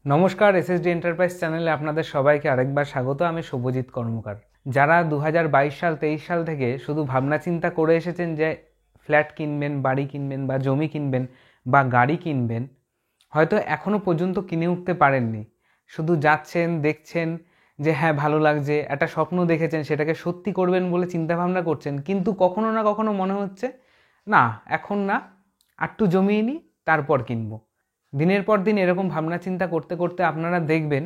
নমস্কার, SSD enterprise চ্যানেলে আপনাদের সবাইকে আরেকবার স্বাগত। আমি শুভজিৎ কর্মকার। যারা 2022 সাল 23 সাল থেকে শুধু ভাবনা চিন্তা করে এসেছেন যে ফ্ল্যাট কিনবেন, বাড়ি কিনবেন বা জমি কিনবেন বা গাড়ি কিনবেন, হয়তো এখনও পর্যন্ত কিনে উঠতে পারেননি। শুধু যাচ্ছেন, দেখছেন যে হ্যাঁ ভালো লাগছে, একটা স্বপ্ন দেখেছেন, সেটাকে সত্যি করবেন বলে চিন্তাভাবনা করছেন, কিন্তু কখনো না কখনো মনে হচ্ছে না এখন না, একটু জমিয়ে নিই তারপর কিনবো। দিনের পর দিন এরকম ভাবনা চিন্তা করতে করতে আপনারা দেখবেন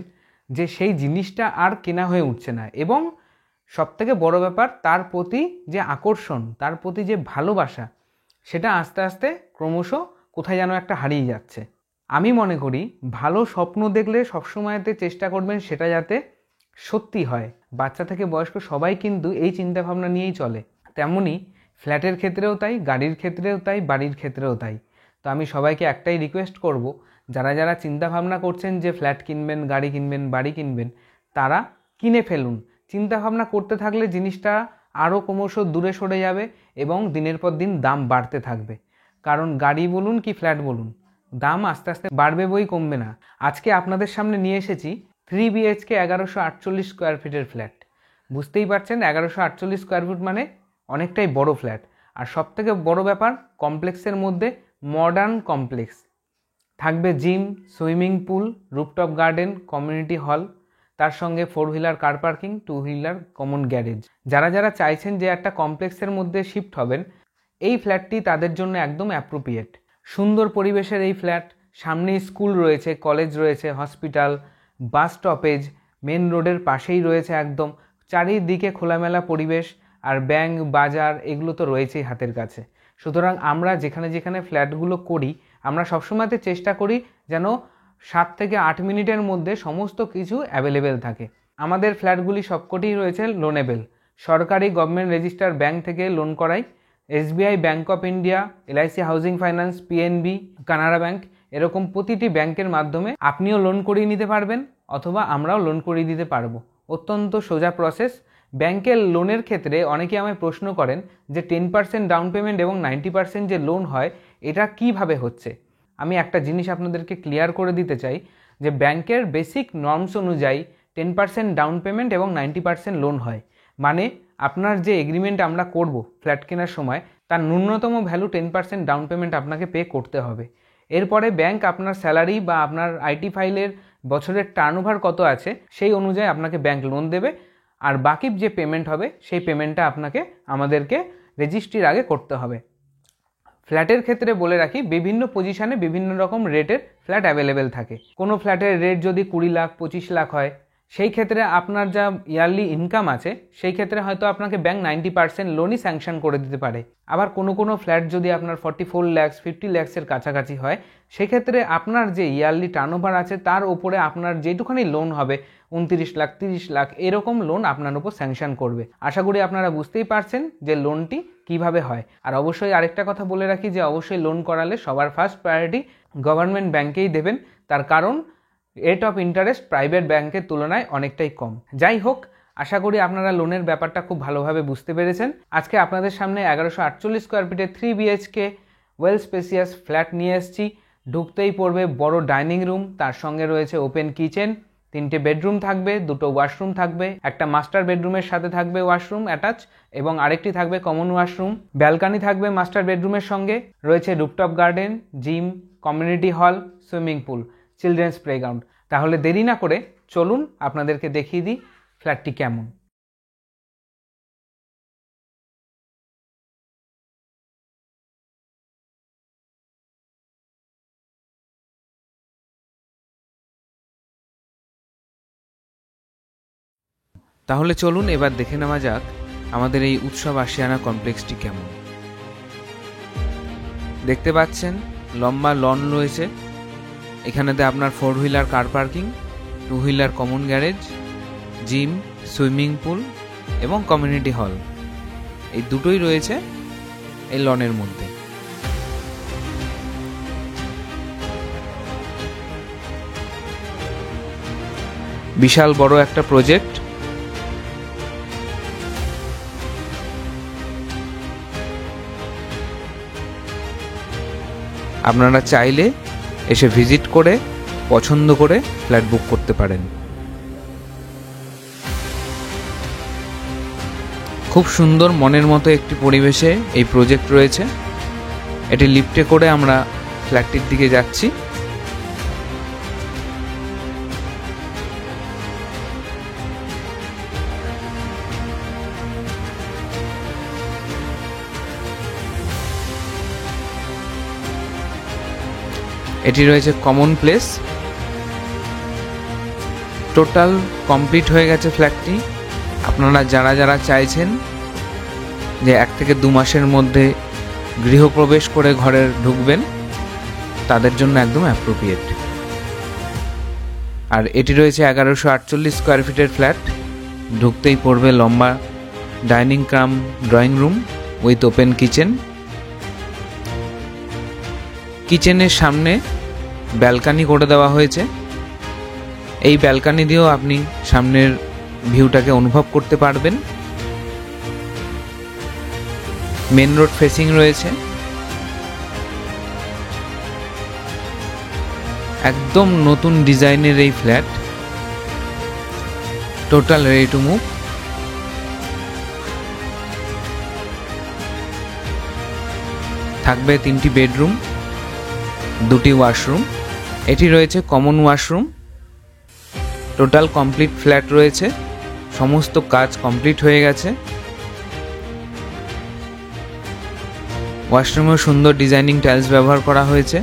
যে সেই জিনিসটা আর কেনা হয়ে উঠছে না, এবং সবথেকে বড় ব্যাপার তার প্রতি যে আকর্ষণ, তার প্রতি যে ভালোবাসা, সেটা আস্তে আস্তে ক্রমশ কোথায় যেন একটা হারিয়ে যাচ্ছে। আমি মনে করি ভালো স্বপ্ন দেখলে সবসময়তে চেষ্টা করবেন সেটা যাতে সত্যি হয়। বাচ্চা থেকে বয়স্ক সবাই কিন্তু এই চিন্তাভাবনা নিয়েই চলে। তেমনই ফ্ল্যাটের ক্ষেত্রেও তাই, গাড়ির ক্ষেত্রেও তাই, বাড়ির ক্ষেত্রেও তাই। তো আমি সবাইকে একটাই রিকোয়েস্ট করব, যারা যারা চিন্তাভাবনা করছেন যে ফ্ল্যাট কিনবেন, গাড়ি কিনবেন, বাড়ি কিনবেন, তারা কিনে ফেলুন। চিন্তাভাবনা করতে থাকলে জিনিসটা আরও ক্রমশ দূরে সরে যাবে এবং দিনের পর দিন দাম বাড়তে থাকবে। কারণ গাড়ি বলুন কি ফ্ল্যাট বলুন, দাম আস্তে আস্তে বাড়বে বই কমবে না। আজকে আপনাদের সামনে নিয়ে এসেছি 3 BHK 1148 স্কোয়ার ফিটের ফ্ল্যাট। বুঝতেই পারছেন 1148 স্কোয়ার ফিট মানে অনেকটাই বড় ফ্ল্যাট। আর সবথেকে বড় ব্যাপার, কমপ্লেক্সের মধ্যে মডার্ন কমপ্লেক্স থাকবে। Gym, swimming pool, rooftop garden, community hall, তার সঙ্গে 4 wheeler car parking, 2 wheeler common garage. যারা যারা চাইছেন যে একটা কমপ্লেক্সের মধ্যে শিফট হবেন, এই ফ্ল্যাটটি তাদের জন্য একদম অ্যাপ্রোপ্রিয়েট। সুন্দর পরিবেশের এই ফ্ল্যাট, সামনেই স্কুল রয়েছে, কলেজ রয়েছে, হসপিটাল, বাস স্টপেজ, মেন রোডের পাশেই রয়েছে একদম। চারিদিকে খোলামেলা পরিবেশ, আর ব্যাংক, বাজার এগুলো তো রয়েছেই হাতের কাছে। সুতরাং আমরা যেখানে যেখানে ফ্ল্যাটগুলো করি, আমরা সবসময়তে চেষ্টা করি যেন 7 থেকে 8 মিনিটের মধ্যে সমস্ত কিছু অ্যাভেলেবেল থাকে। আমাদের ফ্ল্যাটগুলি সবকটিই রয়েছে লোনেবেল। সরকারি গভর্নমেন্ট রেজিস্টার ব্যাংক থেকে লোন করাই। SBI, bank of India, LIC housing finance, PNB, Canara bank, এরকম প্রতিটি ব্যাংকের মাধ্যমে আপনিও লোন করিয়ে নিতে পারবেন, অথবা আমরাও লোন করিয়ে দিতে পারবো। অত্যন্ত সোজা প্রসেস। ব্যাংকের লোনের ক্ষেত্রে অনেকে আমায় প্রশ্ন করেন যে 10% ডাউন পেমেন্ট এবং 90% যে লোন হয়, এটা কিভাবে হচ্ছে। আমি একটা জিনিস আপনাদেরকে ক্লিয়ার করে দিতে চাই যে ব্যাংকের বেসিক নর্মস অনুযায়ী 10% ডাউন পেমেন্ট এবং 90% লোন হয়। মানে আপনার যে এগ্রিমেন্ট আমরা করব ফ্ল্যাট কেনার সময়, তার ন্যূনতম ভ্যালু 10% ডাউন পেমেন্ট আপনাকে পে করতে হবে। এরপরে ব্যাংক আপনার স্যালারি বা আপনার IT ফাইলের বছরের টার্নওভার কত আছে সেই অনুযায়ী আপনাকে ব্যাংক লোন দেবে, আর বাকি যে পেমেন্ট হবে সেই পেমেন্টটা আপনাকে আমাদেরকে রেজিস্ট্রির আগে করতে হবে। ফ্ল্যাটের ক্ষেত্রে বলে রাখি, বিভিন্ন পজিশানে বিভিন্ন রকম রেটের ফ্ল্যাট অ্যাভেলেবেল থাকে। কোনো ফ্ল্যাটের রেট যদি 20 লাখ 25 লাখ হয়, সেই ক্ষেত্রে আপনার যা ইয়ারলি ইনকাম আছে সেই ক্ষেত্রে হয়তো আপনাকে ব্যাংক 90% লোনই স্যাংশন করে দিতে পারে। আবার কোনো কোনো ফ্ল্যাট যদি আপনার 44 লাখ 50 লাখসের কাছাকাছি হয়, সেক্ষেত্রে আপনার যে ইয়ারলি টার্নওভার আছে তার উপরে আপনার যেটুখানি লোন হবে 29 লাখ 30 লাখ এরকম লোন আপনার উপর স্যাংশন করবে। আশা করি আপনারা বুঝতেই পারছেন যে লোনটি কিভাবে হয়। আর অবশ্যই আরেকটা কথা বলে রাখি যে অবশ্যই লোন করালে সবার ফার্স্ট প্রায়োরিটি গভর্নমেন্ট ব্যাংকেই দেবেন, তার কারণ রেট অফ ইন্টারেস্ট প্রাইভেট ব্যাংকের তুলনায় অনেকটাই কম। যাই হোক, আশা করি আপনারা লোনের ব্যাপারটা খুব ভালোভাবে বুঝতে পেরেছেন। আজকে আপনাদের সামনে 1148 স্কোয়ার ফিটের 3 BHK ওয়েল স্পেসিয়াস ফ্ল্যাট নিয়ে এসেছি। ঢুকতেই পড়বে বড় ডাইনিং রুম, তার সঙ্গে রয়েছে ওপেন কিচেন, 3টে বেডরুম থাকবে, 2টো ওয়াশরুম থাকবে, একটা মাস্টার বেডরুমের সাথে থাকবে ওয়াশরুম অ্যাটাচ এবং আরেকটি থাকবে কমন ওয়াশরুম। ব্যালকানি থাকবে মাস্টার বেডরুমের সঙ্গে, রয়েছে rooftop garden, gym, community hall, swimming pool, children's playground. তাহলে দেরি না করে চলুন আপনাদেরকে দেখিয়ে দিই ফ্ল্যাটটি কেমন। তাহলে চলুন এবার দেখে নেওয়া যাক আমাদের এই উৎসব আশিয়ানা কমপ্লেক্সটি কেমন। দেখতে পাচ্ছেন লম্বা লন রয়েছে। এখানেতে আপনার 4 wheeler car parking, 2 wheeler common garage, gym, swimming pool এবং কমিউনিটি হল, এই দুটোই রয়েছে এই লনের মধ্যে। বিশাল বড় একটা প্রজেক্ট। আপনারা চাইলে এসে ভিজিট করে পছন্দ করে ফ্ল্যাট বুক করতে পারেন। খুব সুন্দর মনের মতো একটি পরিবেশে এই প্রজেক্ট রয়েছে। এটি লিফটে করে আমরা ফ্ল্যাটটির দিকে যাচ্ছি। এটি রয়েছে কমন প্লেস। টোটাল কমপ্লিট হয়ে গেছে ফ্ল্যাটটি। আপনারা যারা যারা চাইছেন যে 1 থেকে 2 মাসের মধ্যে গৃহপ্রবেশ করে ঘরে ঢুকবেন, তাদের জন্য একদম অ্যাপ্রোপ্রিয়েট। আর এটি রয়েছে 1148 স্কোয়ার ফিটের ফ্ল্যাট। ঢুকতেই পড়বে লম্বা dining come drawing room with open kitchen. কিচেনের সামনে ব্যালকানি করে দেওয়া হয়েছে। এই ব্যালকানি দিয়েও আপনি সামনের ভিউটাকে অনুভব করতে পারবেন। মেন রোড ফেসিং রয়েছে। একদম নতুন ডিজাইনের এই flat, total ready to move. থাকবে 3টি বেডরুম, 2টি ওয়াশরুম। এটি রয়েছে common washroom. Total complete flat রয়েছে, সমস্ত কাজ কমপ্লিট হয়ে গেছে। ওয়াশরুমেও সুন্দর ডিজাইনিং টাইলস ব্যবহার করা হয়েছে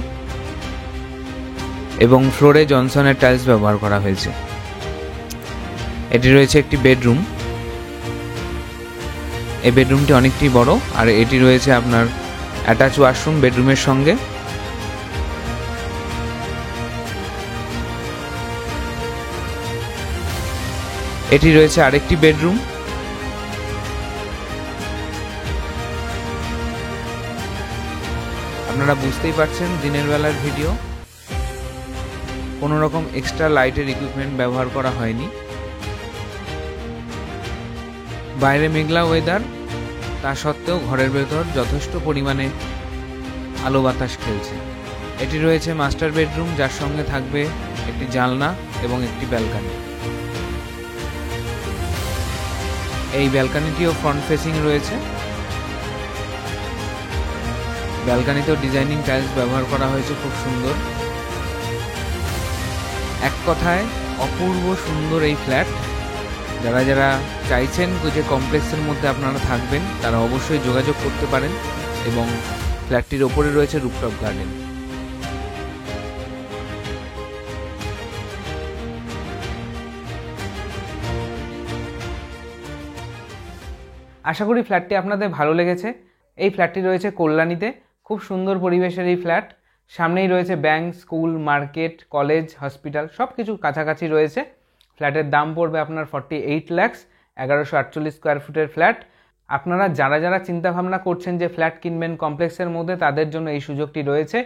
এবং ফ্লোরে জনসনের টাইলস ব্যবহার করা হয়েছে। এটি রয়েছে একটি বেডরুম। এই বেডরুমটি অনেকটি বড়। আর এটি রয়েছে আপনার অ্যাটাচ ওয়াশরুম বেডরুমের সঙ্গে। এটি রয়েছে আরেকটি বেডরুম। আপনারা বুঝতেই পারছেন দিনের বেলার ভিডিও, কোনো রকম এক্সট্রা লাইটের ইকুইপমেন্ট ব্যবহার করা হয়নি। বাইরে মেঘলা ওয়েদার, তা সত্ত্বেও ঘরের ভেতর যথেষ্ট পরিমাণে আলো বাতাস খেলছে। এটি রয়েছে মাস্টার বেডরুম, যার সঙ্গে থাকবে একটি জানলা এবং একটি ব্যালকানি। এই ব্যালকানিটিও ফ্রন্ট ফেসিং রয়েছে। ব্যালকানিতেও ডিজাইনিং টাইলস ব্যবহার করা হয়েছে, খুব সুন্দর। এক কথায় অপূর্ব সুন্দর এই ফ্ল্যাট। যারা যারা চাইছেন যে কমপ্লেক্সের মধ্যে আপনারা থাকবেন, তারা অবশ্যই যোগাযোগ করতে পারেন। এবং ফ্ল্যাটটির ওপরে রয়েছে রুফটপ গার্ডেন। আশা করি ফ্ল্যাটটি আপনাদের ভালো লেগেছে। এই ফ্ল্যাটটি রয়েছে কল্যাণীতে। খুব সুন্দর পরিবেশের এই ফ্ল্যাট। সামনেই রয়েছে bank, school, market, college, hospital, সব কিছু কাছাকাছি রয়েছে। ফ্ল্যাটের দাম পড়বে আপনার 48 লাখ। 1148 স্কোয়ার ফুটের ফ্ল্যাট। আপনারা যারা যারা চিন্তাভাবনা করছেন যে ফ্ল্যাট কিনবেন কমপ্লেক্সের মধ্যে, তাদের জন্য এই সুযোগটি রয়েছে।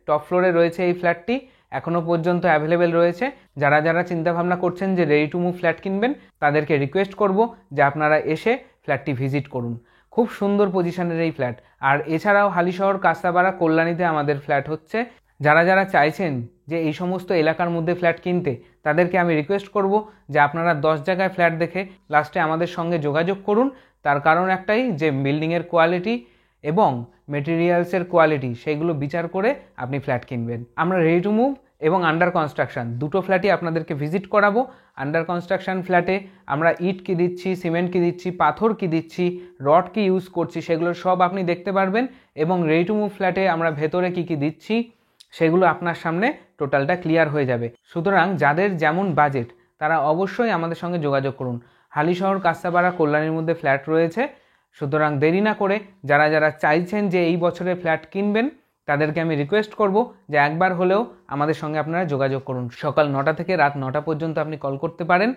টপ ফ্লোরে রয়েছে এই ফ্ল্যাটটি, এখনও পর্যন্ত অ্যাভেলেবেল রয়েছে। যারা যারা চিন্তাভাবনা করছেন যে রেডি টু মুভ ফ্ল্যাট কিনবেন, তাদেরকে রিকোয়েস্ট করব যে আপনারা এসে ফ্ল্যাটটি ভিজিট করুন। খুব সুন্দর পজিশনের এই ফ্ল্যাট। আর এছাড়াও হালিশহর, কাস্তাপাড়া, কল্যাণীতে আমাদের ফ্ল্যাট হচ্ছে। যারা যারা চাইছেন যে এই সমস্ত এলাকার মধ্যে ফ্ল্যাট কিনতে, তাদেরকে আমি রিকোয়েস্ট করব যে আপনারা 10 জায়গায় ফ্ল্যাট দেখে লাস্টে আমাদের সঙ্গে যোগাযোগ করুন। তার কারণ একটাই, যে বিল্ডিংয়ের কোয়ালিটি এবং মেটেরিয়ালসের কোয়ালিটি, সেইগুলো বিচার করে আপনি ফ্ল্যাট কিনবেন। আমরা রেডি টু মুভ এবং আন্ডার কনস্ট্রাকশন দুটো ফ্ল্যাটই আপনাদেরকে ভিজিট করাবো। আন্ডার কনস্ট্রাকশন ফ্ল্যাটে আমরা ইট কি দিচ্ছি, সিমেন্ট কি দিচ্ছি, পাথর কি দিচ্ছি, রড কি ইউজ করছি, সেগুলো সব আপনি দেখতে পারবেন। এবং রেডি টু মুভ ফ্ল্যাটে আমরা ভেতরে কি কি দিচ্ছি, সেগুলো আপনার সামনে টোটালটা ক্লিয়ার হয়ে যাবে। সুতরাং যাদের যেমন বাজেট, তারা অবশ্যই আমাদের সঙ্গে যোগাযোগ করুন। হালিশহর, কাস্তাপাড়া, কল্যাণীর মধ্যে ফ্ল্যাট রয়েছে। সুতরাং দেরি না করে যারা যারা চাইছেন যে এই বছরে ফ্ল্যাট কিনবেন, তাদেরকে আমি রিকোয়েস্ট করব যে একবার হলেও আমাদের সঙ্গে আপনারা যোগাযোগ করুন। সকাল 9টা থেকে রাত 9টা পর্যন্ত আপনি কল করতে পারেন।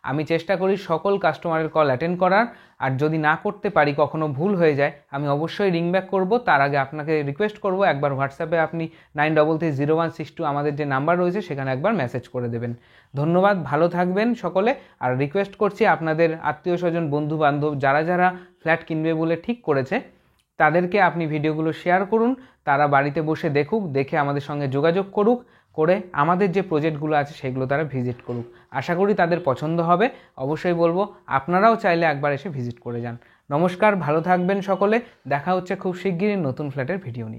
আমি চেষ্টা করি সকল কাস্টমারের কল অ্যাটেন্ড করার। আর যদি না করতে পারি, কখনো ভুল হয়ে যায়, আমি অবশ্যই রিং ব্যাক করব। তার আগে আপনাকে রিকোয়েস্ট করব একবার হোয়াটসঅ্যাপে আপনি 93300162 আমাদের যে নাম্বার রয়েছে সেখানে একবার মেসেজ করে দেবেন। ধন্যবাদ, ভালো থাকবেন সকলে। আর রিকোয়েস্ট করছি আপনাদের আত্মীয় স্বজন, বন্ধু বান্ধব যারা যারা ফ্ল্যাট কিনবে বলে ঠিক করেছে, তাদেরকে আপনি ভিডিওগুলো শেয়ার করুন। তারা বাড়িতে বসে দেখুক, দেখে আমাদের সঙ্গে যোগাযোগ করুক। করে আমাদের যে প্রজেক্টগুলো আছে সেগুলো তারা ভিজিট করুক। আশা করি তাদের পছন্দ হবে। অবশ্যই বলবো আপনারাও চাইলে একবার এসে ভিজিট করে যান। নমস্কার, ভালো থাকবেন সকলে। দেখা হচ্ছে খুব শিগগিরই নতুন ফ্ল্যাটের ভিডিও নিয়ে।